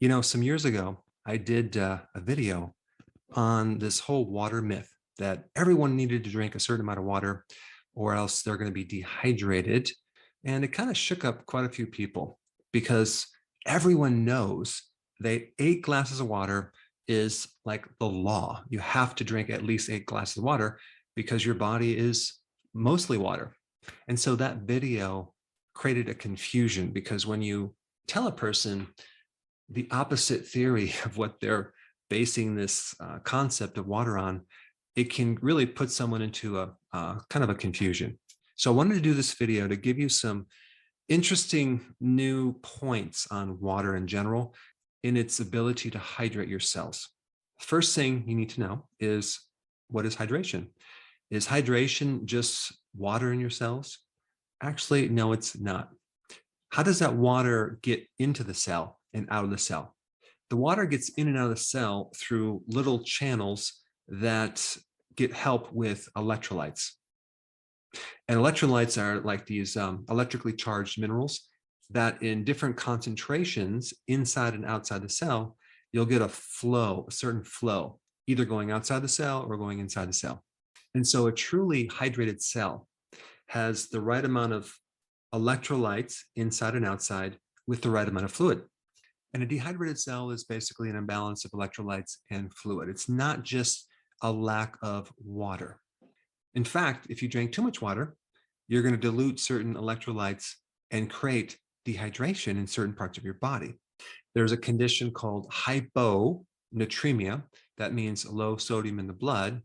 Some years ago, I did a video on this whole water myth that everyone needed to drink a certain amount of water or else they're going to be dehydrated. And it kind of shook up quite a few people because everyone knows that 8 glasses of water is like the law. You have to drink at least 8 glasses of water because your body is mostly water. And so that video created a confusion because when you tell a person the opposite theory of what they're basing this concept of water on, it can really put someone into a kind of a confusion. So I wanted to do this video to give you some interesting new points on water in general in its ability to hydrate your cells. First thing you need to know is, what is hydration? Is hydration just water in your cells? Actually, no, it's not. How does that water get into the cell and out of the cell? The water gets in and out of the cell through little channels that get help with electrolytes. And electrolytes are like these electrically charged minerals that in different concentrations inside and outside the cell, you'll get a flow, a certain flow, either going outside the cell or going inside the cell. And so a truly hydrated cell has the right amount of electrolytes inside and outside with the right amount of fluid. And a dehydrated cell is basically an imbalance of electrolytes and fluid. It's not just a lack of water. In fact, if you drink too much water, you're going to dilute certain electrolytes and create dehydration in certain parts of your body. There's a condition called hyponatremia. That means low sodium in the blood.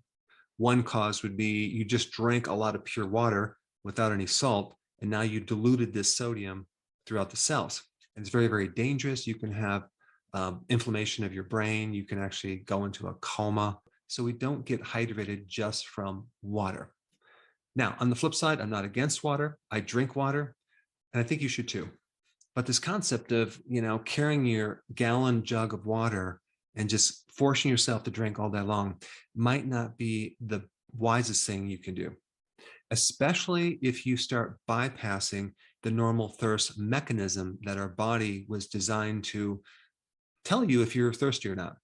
One cause would be you just drank a lot of pure water without any salt, and now you diluted this sodium throughout the cells. And it's very, very dangerous. You can have inflammation of your brain. You can actually go into a coma. So we don't get hydrated just from water. Now, on the flip side, I'm not against water. I drink water, and I think you should too. But this concept of, carrying your gallon jug of water and just forcing yourself to drink all day long might not be the wisest thing you can do, especially if you start bypassing the normal thirst mechanism that our body was designed to tell you if you're thirsty or not.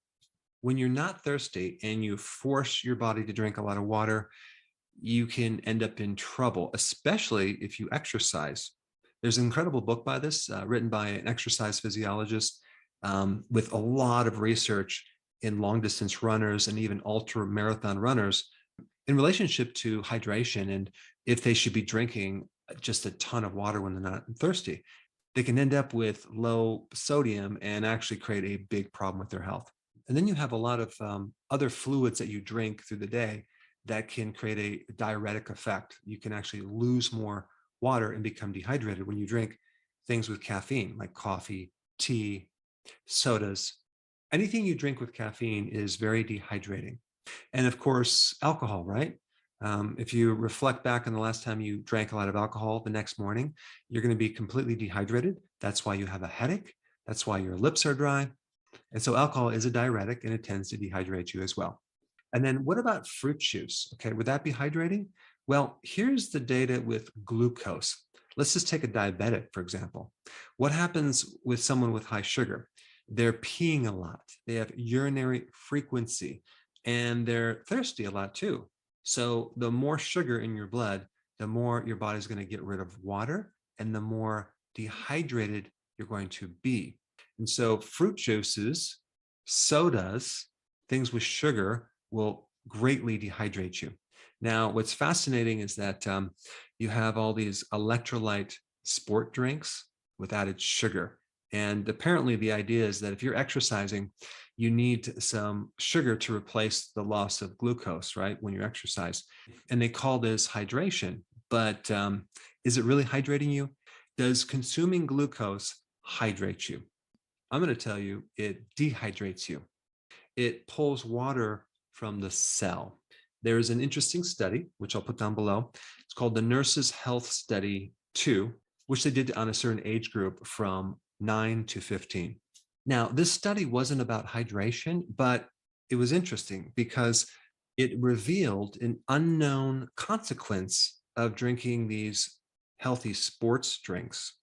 When you're not thirsty and you force your body to drink a lot of water, you can end up in trouble, especially if you exercise. There's an incredible book by this, written by an exercise physiologist with a lot of research in long distance runners and even ultra marathon runners in relationship to hydration and if they should be drinking just a ton of water when they're not thirsty. They can end up with low sodium and actually create a big problem with their health. And then you have a lot of other fluids that you drink through the day that can create a diuretic effect. You can actually lose more water and become dehydrated when you drink things with caffeine, like coffee, tea, sodas. Anything you drink with caffeine is very dehydrating. And of course, alcohol, right? If you reflect back on the last time you drank a lot of alcohol the next morning, you're going to be completely dehydrated. That's why you have a headache. That's why your lips are dry. And so alcohol is a diuretic and it tends to dehydrate you as well. And then what about fruit juice? Okay, would that be hydrating? Well, here's the data with glucose. Let's just take a diabetic, for example. What happens with someone with high sugar? They're peeing a lot. They have urinary frequency and they're thirsty a lot too. So the more sugar in your blood, the more your body's going to get rid of water and the more dehydrated you're going to be. And so fruit juices, sodas, things with sugar will greatly dehydrate you. Now, what's fascinating is that you have all these electrolyte sport drinks with added sugar. And apparently the idea is that if you're exercising, you need some sugar to replace the loss of glucose, right, when you exercise. And they call this hydration. But is it really hydrating you? Does consuming glucose hydrate you? I'm going to tell you, it dehydrates you. It pulls water from the cell. There is an interesting study, which I'll put down below. It's called the Nurses Health Study 2, which they did on a certain age group from 9 to 15. Now, this study wasn't about hydration, but it was interesting because it revealed an unknown consequence of drinking these healthy sports drinks.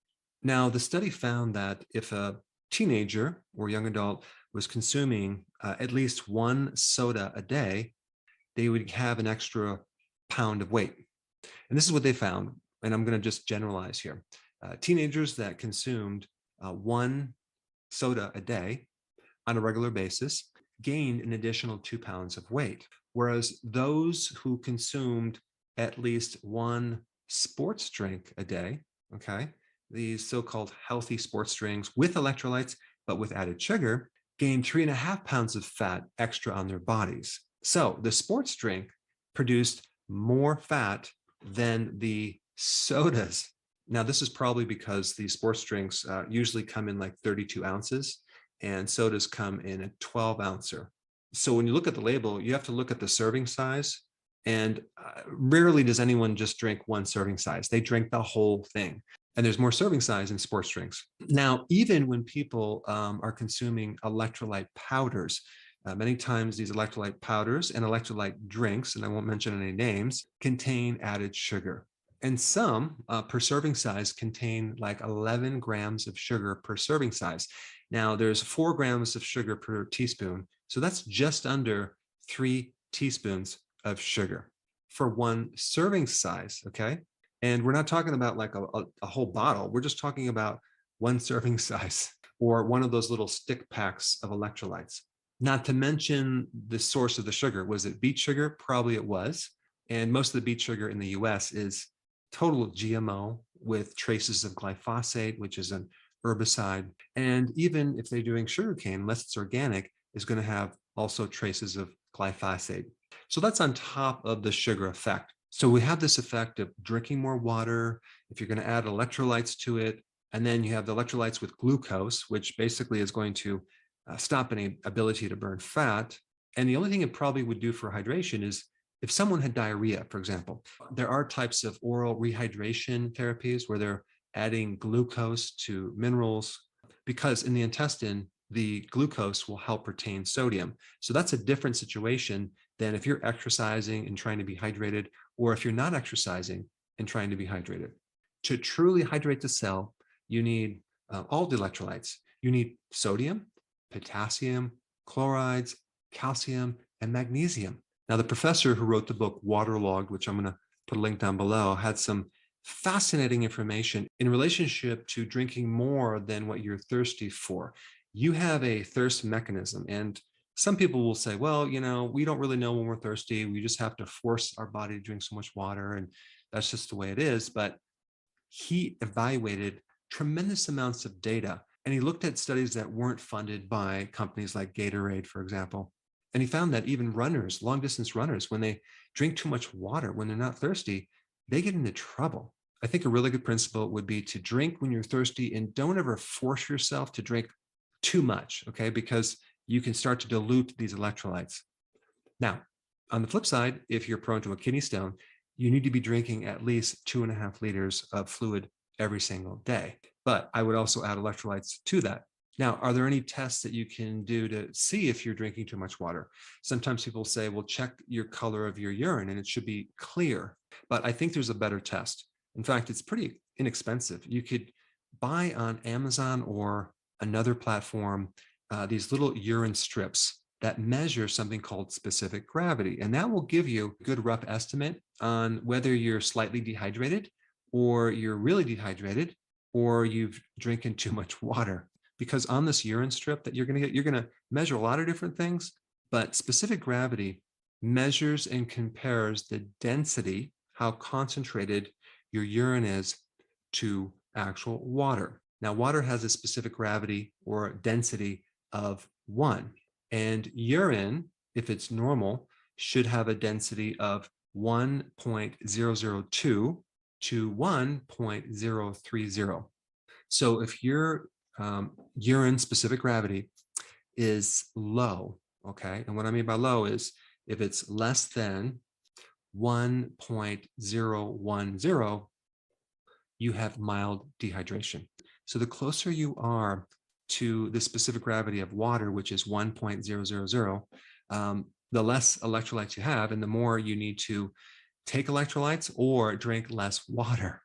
Now, the study found that if a teenager or young adult was consuming at least one soda a day, they would have an extra pound of weight. And this is what they found. And I'm going to just generalize here. Teenagers that consumed one soda a day on a regular basis gained an additional 2 pounds of weight. Whereas those who consumed at least one sports drink a day, okay, these so-called healthy sports drinks with electrolytes, but with added sugar, gained 3.5 pounds of fat extra on their bodies. So the sports drink produced more fat than the sodas. Now, this is probably because the sports drinks usually come in like 32 ounces and sodas come in a 12 ouncer. So when you look at the label, you have to look at the serving size. And rarely does anyone just drink one serving size. They drink the whole thing. And there's more serving size in sports drinks. Now, even when people are consuming electrolyte powders, many times these electrolyte powders and electrolyte drinks, and I won't mention any names, contain added sugar. And some per serving size contain like 11 grams of sugar per serving size. Now, there's 4 grams of sugar per teaspoon. So that's just under 3 teaspoons of sugar for one serving size, okay? And we're not talking about like a whole bottle. We're just talking about one serving size or one of those little stick packs of electrolytes. Not to mention the source of the sugar. Was it beet sugar? Probably it was. And most of the beet sugar in the US is total GMO with traces of glyphosate, which is an herbicide. And even if they're doing sugarcane, unless it's organic, is going to have also traces of glyphosate. So that's on top of the sugar effect. So we have this effect of drinking more water, if you're going to add electrolytes to it, and then you have the electrolytes with glucose, which basically is going to stop any ability to burn fat. And the only thing it probably would do for hydration is if someone had diarrhea, for example. There are types of oral rehydration therapies where they're adding glucose to minerals because in the intestine, the glucose will help retain sodium. So that's a different situation than if you're exercising and trying to be hydrated, or if you're not exercising and trying to be hydrated. To truly hydrate the cell, you need all the electrolytes. You need sodium, potassium, chlorides, calcium, and magnesium. Now, the professor who wrote the book Waterlogged, which I'm going to put a link down below, had some fascinating information in relationship to drinking more than what you're thirsty for. You have a thirst mechanism, and some people will say, well, you know, we don't really know when we're thirsty. We just have to force our body to drink so much water, and that's just the way it is. But he evaluated tremendous amounts of data, and he looked at studies that weren't funded by companies like Gatorade, for example. And he found that even runners, long distance runners, when they drink too much water, when they're not thirsty, they get into trouble. I think a really good principle would be to drink when you're thirsty and don't ever force yourself to drink too much, okay? Because you can start to dilute these electrolytes. Now, on the flip side, if you're prone to a kidney stone, you need to be drinking at least 2.5 liters of fluid every single day. But I would also add electrolytes to that. Now, are there any tests that you can do to see if you're drinking too much water? Sometimes people say, well, check your color of your urine and it should be clear. But I think there's a better test. In fact, it's pretty inexpensive. You could buy on Amazon or another platform these little urine strips that measure something called specific gravity. And that will give you a good rough estimate on whether you're slightly dehydrated or you're really dehydrated or you've drinking too much water. Because on this urine strip that you're going to get, you're going to measure a lot of different things, but specific gravity measures and compares the density, how concentrated your urine is to actual water. Now, water has a specific gravity or density of 1, and urine, if it's normal, should have a density of 1.002 to 1.030. So if your urine specific gravity is low, okay, and what I mean by low is if it's less than 1.010, you have mild dehydration. So the closer you are to the specific gravity of water, which is 1.000, the less electrolytes you have, and the more you need to take electrolytes or drink less water.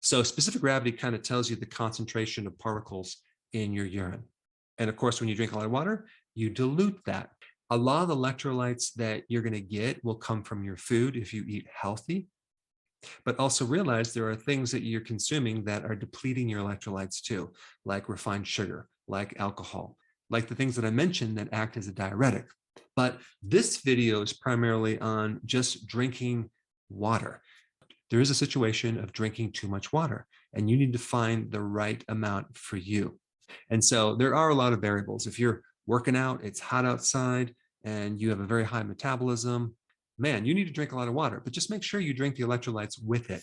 So specific gravity kind of tells you the concentration of particles in your urine. And of course, when you drink a lot of water, you dilute that. A lot of the electrolytes that you're going to get will come from your food if you eat healthy, but also realize there are things that you're consuming that are depleting your electrolytes too, like refined sugar, like alcohol, like the things that I mentioned that act as a diuretic. But this video is primarily on just drinking water. There is a situation of drinking too much water, and you need to find the right amount for you. And so there are a lot of variables. If you're working out, it's hot outside, and you have a very high metabolism, man, you need to drink a lot of water, but just make sure you drink the electrolytes with it.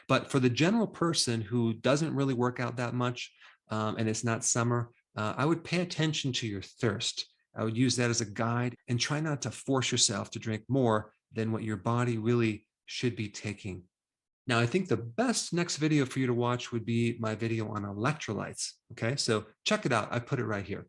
But for the general person who doesn't really work out that much, and it's not summer, I would pay attention to your thirst. I would use that as a guide and try not to force yourself to drink more than what your body really should be taking. Now, I think the best next video for you to watch would be my video on electrolytes. Okay, so check it out. I put it right here.